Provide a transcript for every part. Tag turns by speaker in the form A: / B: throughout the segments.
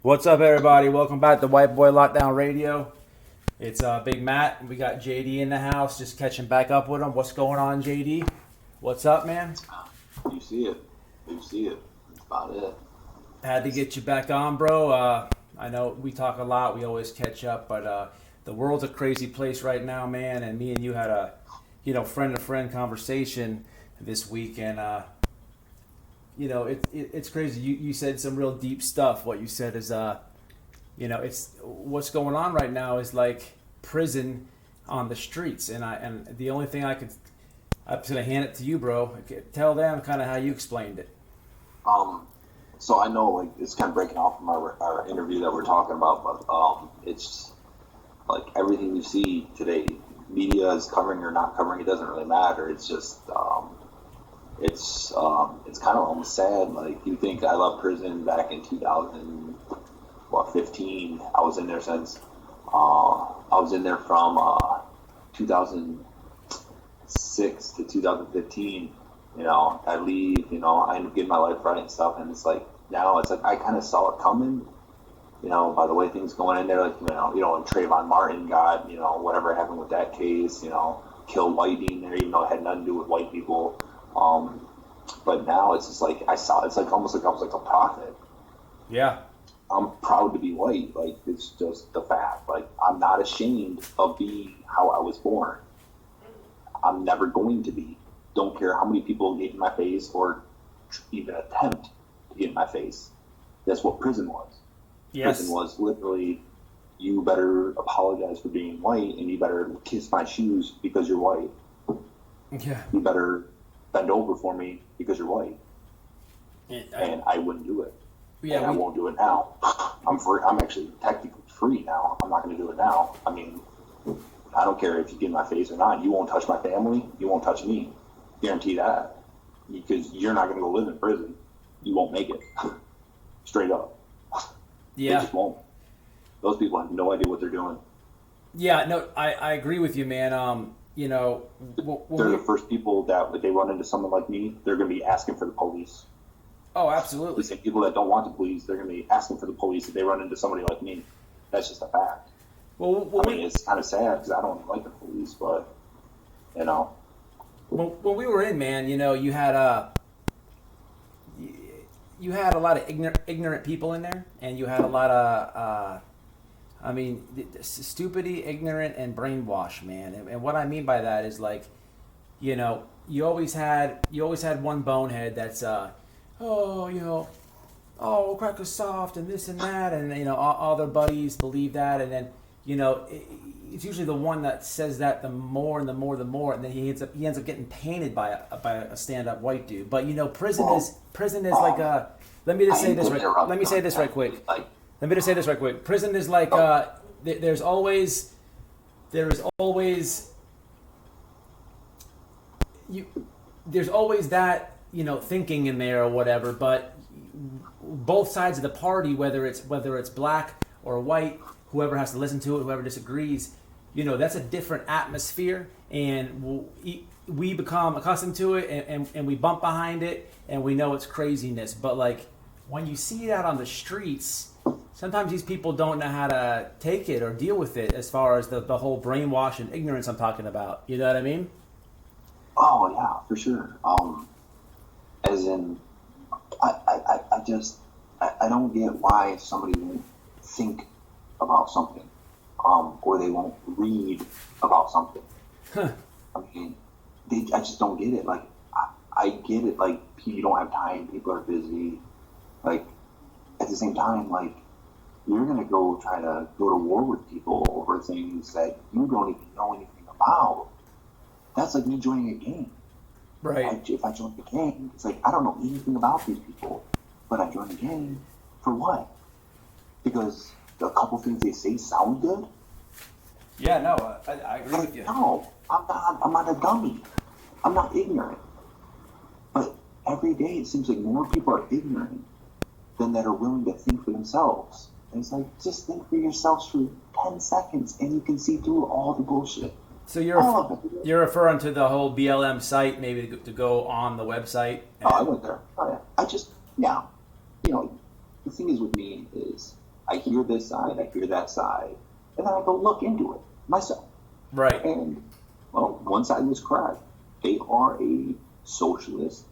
A: What's up, everybody? Welcome back to White Boy Lockdown Radio. It's Big Matt. We got JD in the house, just catching back up with him. What's going on, JD? What's up, man?
B: You see it. That's about it.
A: Had to get you back on, bro. I know we talk a lot. We always catch up, but the world's a crazy place right now, man. And me and you had a, friend-to-friend conversation this week, and it's crazy. You said some real deep stuff. What you said is, it's what's going on right now is like prison on the streets, and the only thing I'm just gonna hand it to you, bro. Tell them kind of how you explained it.
B: So I know like it's kind of breaking off from our interview that we're talking about, but it's like everything you see today, media is covering or not covering. It doesn't really matter. It's just it's kind of almost sad. Like you think I left prison back in 2015. I was in there since I was in there from 2006 to 2015. I leave. I end up getting my life right and stuff. And it's like now it's like I kind of saw it coming. By the way things going in there, like and Trayvon Martin got whatever happened with that case. Killed whiting there, even though it had nothing to do with white people. But now it's just like I saw. It's like almost like I was like a prophet.
A: Yeah.
B: I'm proud to be white. Like it's just the fact. Like I'm not ashamed of being how I was born. I'm never going to be. Don't care how many people get in my face or even attempt to get in my face. That's what prison was.
A: Yes.
B: Prison was literally, you better apologize for being white and you better kiss my shoes because you're white.
A: Yeah.
B: You better bend over for me because you're white. And I wouldn't do it.
A: Yeah,
B: and I won't do it now. I'm free. I'm actually technically free now. I'm not going to do it now. I mean, I don't care if you get in my face or not. You won't touch my family. You won't touch me. Guarantee that. Because you're not going to go live in prison. You won't make it. Straight up.
A: Yeah.
B: They just won't. Those people have no idea what they're doing.
A: Yeah, no, I agree with you, man. They're
B: the first people that, if they run into someone like me, they're going to be asking for the police.
A: Oh, absolutely.
B: The same people that don't want the police, they're going to be asking for the police if they run into somebody like me. That's just a fact.
A: Well,
B: I mean, it's kind of sad because I don't like the police, but,
A: Well, when we were in, man, you had a lot of ignorant people in there, and you had a lot of, stupidity, ignorant, and brainwash, man. And what I mean by that is like, you always had one bonehead that's crack is soft and this and that, and all their buddies believe that, and then it's usually the one that says that the more, and then he ends up getting painted by a stand-up white dude. But prison is like a. Let me just say this right quick. Prison is like there's always that thinking in there or whatever, but both sides of the party, whether it's black or white, whoever has to listen to it, whoever disagrees, that's a different atmosphere, and we become accustomed to it, and we bump behind it, and we know it's craziness. But like when you see it out on the streets, sometimes these people don't know how to take it or deal with it, as far as the whole brainwash and ignorance I'm talking about. You know what I mean?
B: Oh yeah, for sure. As in, I don't get why somebody won't think about something, or they won't read about something.
A: Huh.
B: I mean, I just don't get it. Like, I get it. Like, you don't have time. People are busy. Like, at the same time, like, you're gonna try to go to war with people over things that you don't even know anything about. That's like me joining a gang.
A: Right.
B: If I join a gang, it's like I don't know anything about these people, but I joined a gang for what? Because a couple things they say sound good.
A: Yeah, no, I agree with you.
B: No, I'm not a dummy. I'm not ignorant. But every day it seems like more people are ignorant than that are willing to think for themselves. And it's like, just think for yourselves for 10 seconds and you can see through all the bullshit.
A: So you're referring to the whole BLM site, maybe to go on the website?
B: Oh, I went there. Oh, yeah. The thing is with me is I hear this side, I hear that side, and then I go look into it myself.
A: Right.
B: And, well, one side was correct. They are a socialist,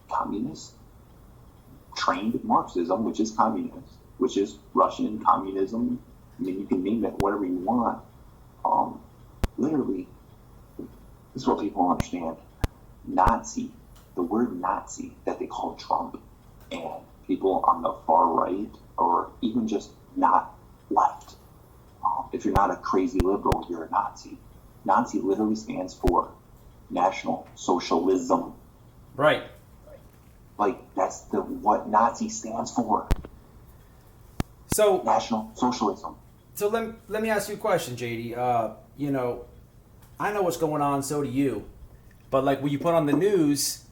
B: communist, trained Marxism, which is communist, which is Russian communism. I mean, you can name it whatever you want. Literally, this is what people don't understand. Nazi, the word Nazi that they call Trump, and people on the far right, or even just not left. If you're not a crazy liberal, you're a Nazi. Nazi literally stands for National Socialism.
A: Right.
B: Like, that's what Nazi stands for.
A: So
B: National Socialism.
A: So let me ask you a question, JD. You know, I know what's going on, so do you. But like when you put on the news,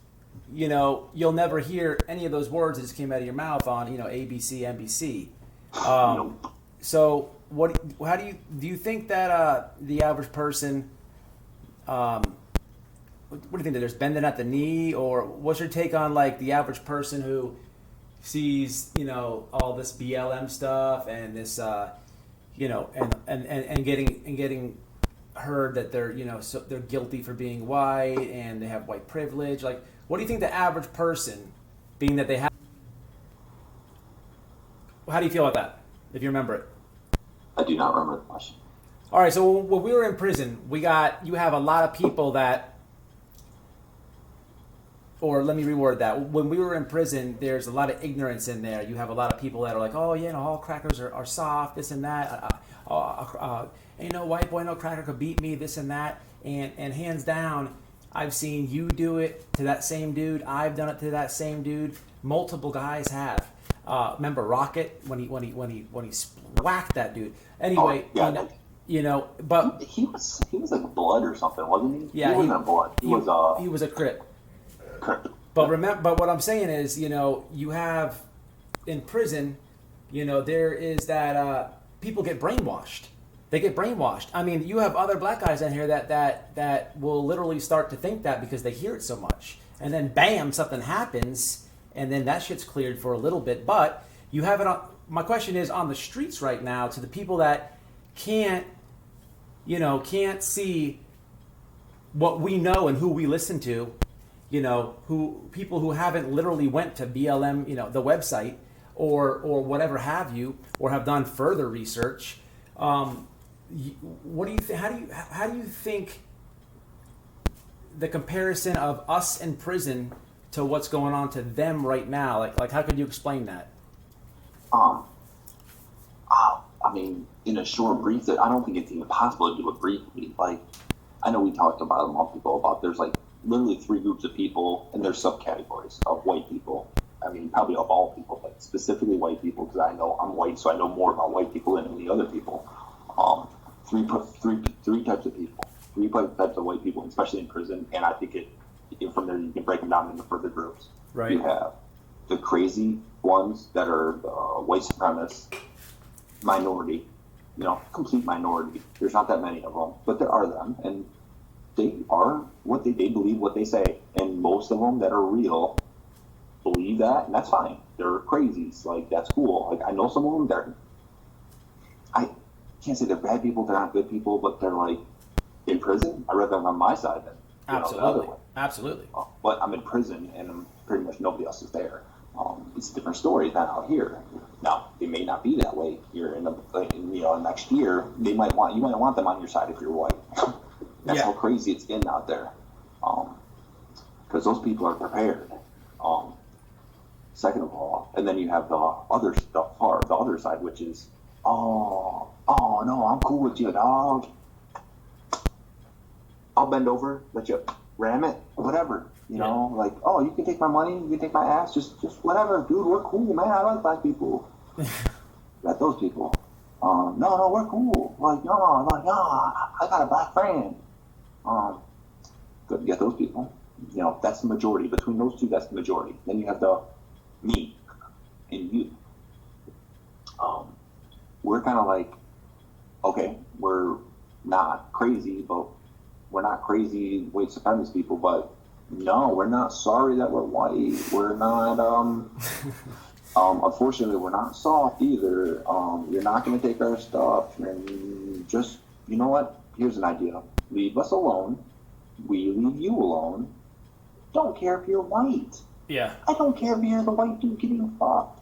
A: you know, you'll never hear any of those words that just came out of your mouth on, you know, ABC, NBC. So how do you think that the average person, what do you think, that there's bending at the knee, or what's your take on like the average person who sees, you know, all this BLM stuff and this, you know, and getting heard that they're, you know, so they're guilty for being white and they have white privilege. Like, what do you think the average person, being that they have, how do you feel about that, if you remember it?
B: I do not remember the question.
A: All right, so when we were in prison, you have a lot of people that, or let me reword that. When we were in prison, there's a lot of ignorance in there. You have a lot of people that are like, oh, you know, all crackers are soft, this and that. You know, white boy, no cracker could beat me, this and that. And hands down, I've seen you do it to that same dude. I've done it to that same dude. Multiple guys have. Remember Rocket when he whacked that dude. Anyway, you know, but
B: he was like blood or something, wasn't he?
A: Yeah,
B: he wasn't blood. He
A: was a Crip.
B: Crip.
A: But what I'm saying is, you know, you have in prison, you know, there is that people get brainwashed. They get brainwashed. I mean, you have other black guys in here that will literally start to think that because they hear it so much, and then bam, something happens, and then that shit's cleared for a little bit. But you have it on. My question is on the streets right now to the people that can't see what we know and who we listen to. You know, people who haven't literally went to BLM, you know, the website or whatever have you, or have done further research. What do you how do you think the comparison of us in prison to what's going on to them right now? Like how could you explain that?
B: I mean, in a short brief, I don't think it's even possible to do it briefly. Like, I know we talked about a month ago about there's like literally three groups of people, and there's subcategories of white people. I mean, probably of all people, but specifically white people, because I know I'm white, so I know more about white people than any other people. Three types of people, three types of white people, especially in prison, and I think from there you can break them down into further groups.
A: Right.
B: You have the crazy ones that are white supremacists, minority, you know, complete minority. There's not that many of them, but there are them, and they are what they believe what they say, and most of them that are real believe that, and that's fine. They're crazies, like that's cool. Like I know some of them, I can't say they're bad people, they're not good people, but they're like in prison. I'd rather them on my side than the other way.
A: Absolutely.
B: But I'm in prison, and pretty much nobody else is there. It's a different story than out here. Now, they may not be that way here next year. You might want them on your side if you're white. That's how crazy it's getting out there. Because those people are prepared. Second of all, and then you have the other side, which is, oh no, I'm cool with you, dog. I'll bend over, let you ram it, whatever. You know, like, oh, you can take my money, you can take my ass, just whatever, dude. We're cool, man. I like black people. Got those people. No, we're cool. Like, no, I got a black friend. Get those people. You know, that's the majority. Between those two, that's the majority. Then you have me and you. We're kind of like, okay, we're not crazy, but we're not crazy white supremacist people, but no, we're not sorry that we're white. We're not, Unfortunately, we're not soft either. You're not going to take our stuff. And just, you know what? Here's an idea. Leave us alone. We leave you alone. Don't care if you're white.
A: Yeah.
B: I don't care if you're the white dude getting fucked.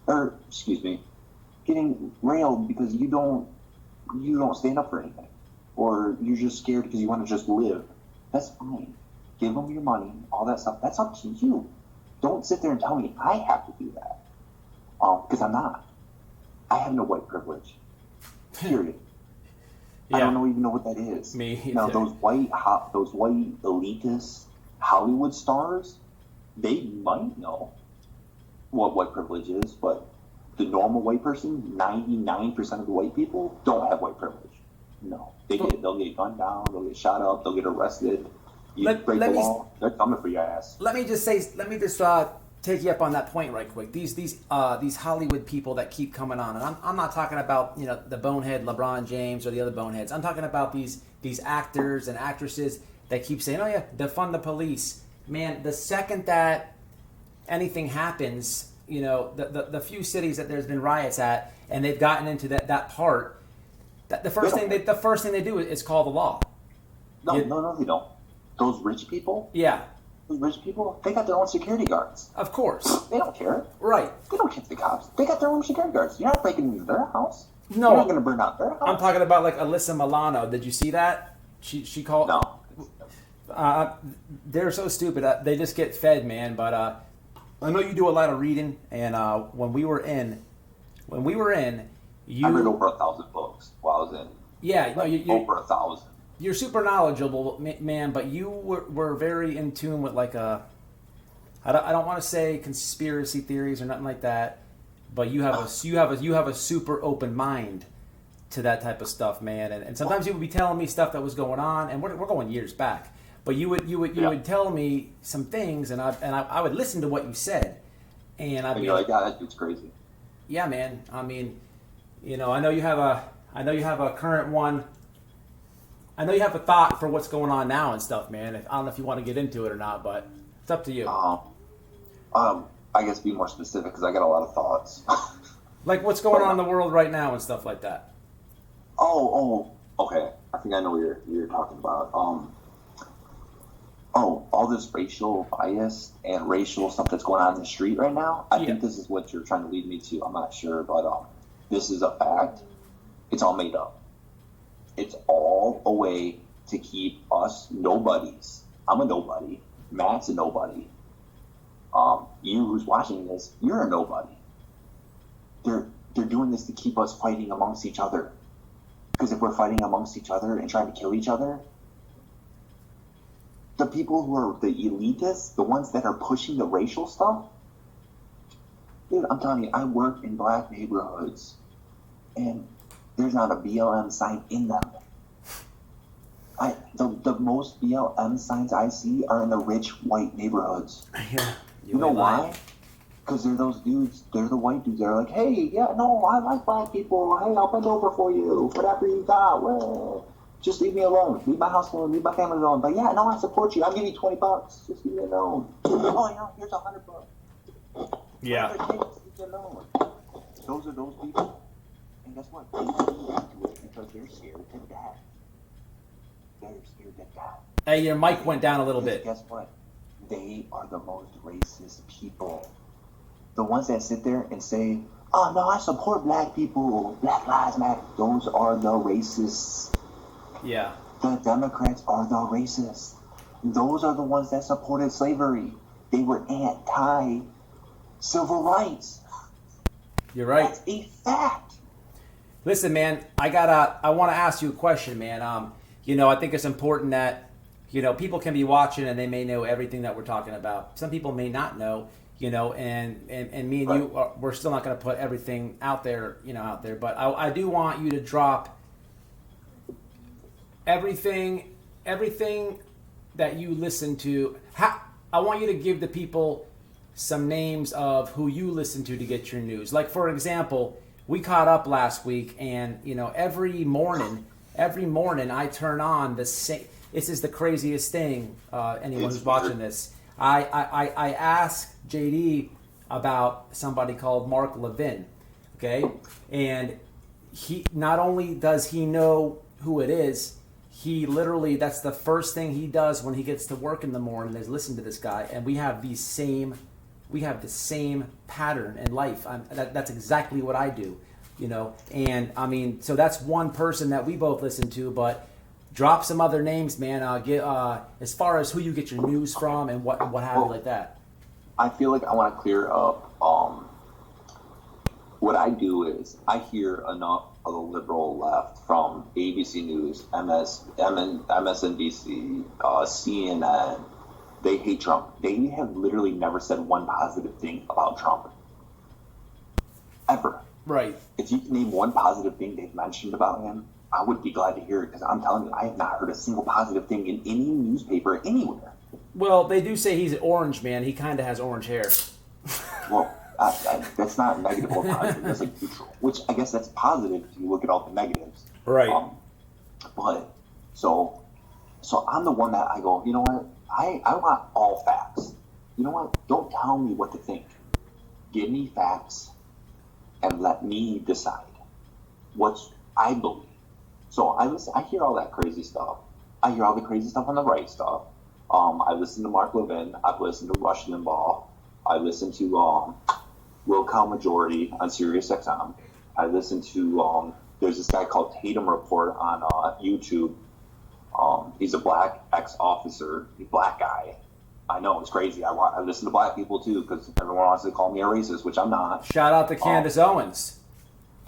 B: Or, excuse me, getting railed because you don't stand up for anything. Or you're just scared because you want to just live. That's fine. Give them your money, all that stuff. That's up to you. Don't sit there and tell me I have to do that. Because I'm not. I have no white privilege. Period.
A: Yeah.
B: I don't even know what that is.
A: Me either.
B: Now, those white elitist Hollywood stars, they might know what white privilege is, but the normal white person, 99% of the white people, don't have white privilege. No. They'll get gunned down, they'll get shot up, they'll get arrested. You break the law, they're coming for your ass.
A: Let me just take you up on that point right quick. These Hollywood people that keep coming on, and I'm not talking about the bonehead LeBron James or the other boneheads. I'm talking about these actors and actresses that keep saying, "Oh yeah, defund the police." Man, the second that anything happens, the few cities that there's been riots at, and they've gotten into that part, that the first thing they do is call the law.
B: No, they don't. Those rich people?
A: Yeah.
B: Those rich people, they got their own security guards.
A: Of course.
B: They don't care.
A: Right.
B: They don't care the cops. They got their own security guards. You're not breaking into their house.
A: No.
B: You're not going to burn out their house.
A: I'm talking about like Alyssa Milano. Did you see that? She called.
B: No.
A: They're so stupid. They just get fed, man. But I know you do a lot of reading, and when we were in, you.
B: I read over 1,000 books while I was in.
A: Yeah, no, you
B: over 1,000.
A: You're super knowledgeable, man, but you were very in tune with like I don't want to say conspiracy theories or nothing like that, but you have a super open mind to that type of stuff, man. And sometimes you would be telling me stuff that was going on, and we're going years back, but you would tell me some things, and I would listen to what you said, and I'd be
B: like, "God, that dude's crazy."
A: Yeah, man. I mean, I know you have a current one. I know you have a thought for what's going on now and stuff, man. I don't know if you want to get into it or not, but it's up to you.
B: I guess be more specific because I got a lot of thoughts.
A: Like what's going on in the world right now and stuff like that.
B: Okay. I think I know what you're talking about. All this racial bias and racial stuff that's going on in the street right now. I think this is what you're trying to lead me to. I'm not sure, but this is a fact. It's all made up. It's all a way to keep us nobodies. I'm a nobody. Matt's a nobody. You who's watching this, you're a nobody. They're doing this to keep us fighting amongst each other. Because if we're fighting amongst each other and trying to kill each other, the people who are the elitists, the ones that are pushing the racial stuff, dude, I'm telling you, I work in black neighborhoods, and there's not a BLM sign in them. The most BLM signs I see are in the rich white neighborhoods.
A: Yeah.
B: You know why? Because they're those dudes, they're the white dudes that are like, "Hey, yeah, no, I like black people. Hey, I'll bend over for you. Whatever you got. Well, just leave me alone. Leave my house alone. Leave my family alone. But yeah, no, I support you. I'll give you $20. Just leave me alone. Oh, yeah, here's $100.
A: Yeah.
B: Leave me alone." Those are those people. And guess what? They do it because they're scared to death. They're scared to death.
A: Hey, your mic went down a little bit.
B: Guess what? They are the most racist people. The ones that sit there and say, "Oh no, I support black people. Black lives matter." Those are the racists.
A: Yeah.
B: The Democrats are the racists. Those are the ones that supported slavery. They were anti-civil rights.
A: You're right.
B: That's a fact.
A: Listen, man, I want to ask you a question, man. I think it's important that, people can be watching and they may know everything that we're talking about. Some people may not know, and me and
B: right.
A: we're still not going to put everything out there, but I do want you to drop everything that you listen to. I want you to give the people some names of who you listen to get your news. Like, for example, we caught up last week, and every morning I turn on the same. This is the craziest thing. Anyone who's watching this, I ask JD about somebody called Mark Levin, okay? And he not only does he know who it is, he literally, that's the first thing he does when he gets to work in the morning is listen to this guy. And we have the same pattern in life. That's exactly what I do, you know. And I mean, so that's one person that we both listen to. But drop some other names, man. As far as who you get your news from and what have you like that.
B: I feel like I want to clear up. What I do is I hear enough of the liberal left from ABC News, MSNBC, CNN. They hate Trump. They have literally never said one positive thing about Trump. Ever.
A: Right.
B: If you can name one positive thing they've mentioned about him, I would be glad to hear it, because I'm telling you, I have not heard a single positive thing in any newspaper anywhere.
A: Well, they do say he's orange, man. He kind of has orange hair.
B: Well, that's not negative or positive. That's like neutral, which I guess that's positive if you look at all the negatives.
A: Right.
B: But so I'm the one that I go, you know what? I want all facts. You know what? Don't tell me what to think. Give me facts and let me decide what I believe. So I hear all that crazy stuff. I hear all the crazy stuff on the right stuff. I listen to Mark Levin. I've listened to Rush Limbaugh. I listen to Will Cow Majority on Sirius XM. I listen to there's this guy called Tatum Report on YouTube. He's a black ex-officer, a black guy. I know, it's crazy. I listen to black people too, because everyone wants to call me a racist, which I'm not.
A: Shout out to Candace Owens.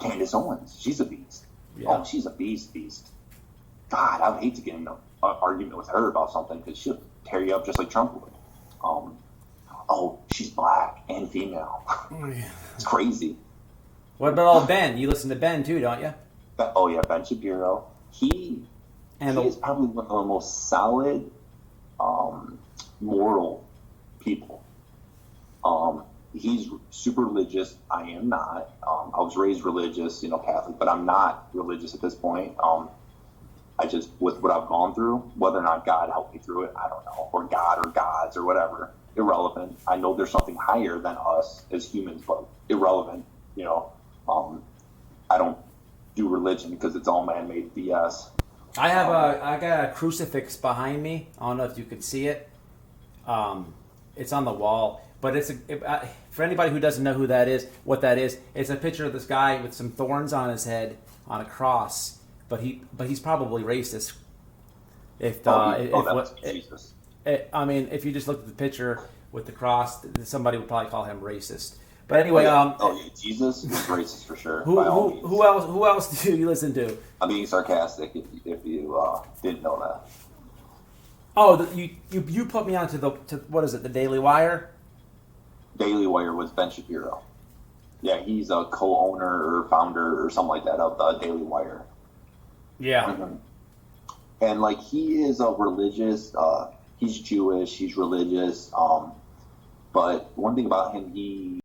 B: Candace Owens, she's a beast.
A: Yeah.
B: Oh, she's a beast. God, I would hate to get in an argument with her about something, because she'll tear you up just like Trump would. Oh, she's black and female.
A: Oh, yeah.
B: It's crazy.
A: What about old Ben? You listen to Ben too, don't you?
B: Oh yeah, Ben Shapiro. He is probably one of the most solid, moral people. He's super religious. I am not. I was raised religious, Catholic, but I'm not religious at this point. I just, with what I've gone through, whether or not God helped me through it, I don't know, or God or gods or whatever, irrelevant. I know there's something higher than us as humans, but irrelevant. I don't do religion because it's all man-made BS.
A: I got a crucifix behind me. I don't know if you could see it. It's on the wall, but for anybody who doesn't know what that is, it's a picture of this guy with some thorns on his head on a cross. But he's probably racist.
B: Jesus.
A: If you just look at the picture with the cross, somebody would probably call him racist. But anyway,
B: Jesus is racist for sure.
A: Who else do you listen to?
B: I'm being sarcastic if you didn't know that.
A: Oh, you put me onto what is it? The Daily Wire.
B: Daily Wire was Ben Shapiro. Yeah, he's a co-owner or founder or something like that of the Daily Wire.
A: Yeah.
B: Mm-hmm. And he is a religious. He's Jewish. He's religious. But one thing about him, he